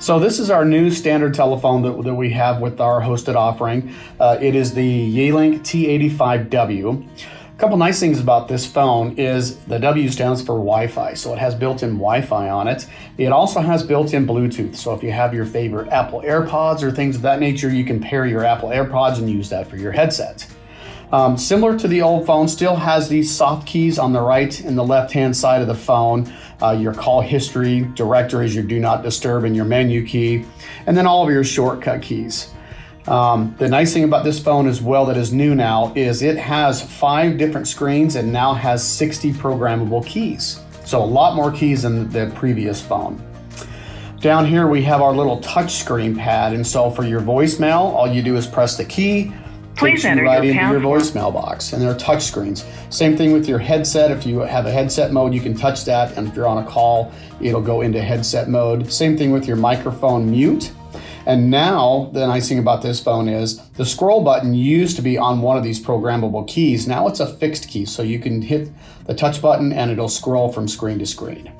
So this is our new standard telephone that we have with our hosted offering. It is the Yealink T85W. A couple nice things about this phone is the W stands for Wi-Fi, so it has built-in Wi-Fi on it. It also has built-in Bluetooth, so if you have your favorite Apple AirPods or things of that nature, you can pair your Apple AirPods and use that for your headset. Similar to the old phone, still has these soft keys on the right and the left-hand side of the phone. Your call history, directories, your do not disturb, and your menu key, and then all of your shortcut keys. The nice thing about this phone as well that is new now is it has 5 different screens and now has 60 programmable keys. So a lot more keys than the previous phone. Down here we have our little touch screen pad, and so for your voicemail, all you do is press the key. Please enter right into your voicemail box, and they're touch screens. Same thing with your headset. If you have a headset mode, you can touch that, and if you're on a call, it'll go into headset mode. Same thing with your microphone mute. And now the nice thing about this phone is the scroll button used to be on one of these programmable keys. Now it's a fixed key, so you can hit the touch button and it'll scroll from screen to screen.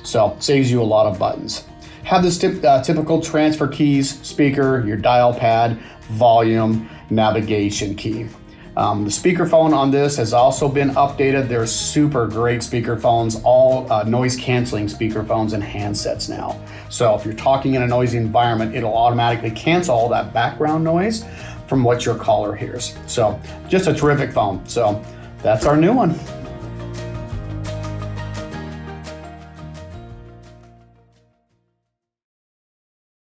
So saves you a lot of buttons. Have this typical transfer keys, speaker, your dial pad, volume, navigation key. The speakerphone on this has also been updated. They're super great speakerphones, all noise canceling speakerphones and handsets now. So if you're talking in a noisy environment, it'll automatically cancel all that background noise from what your caller hears. So just a terrific phone. So that's our new one.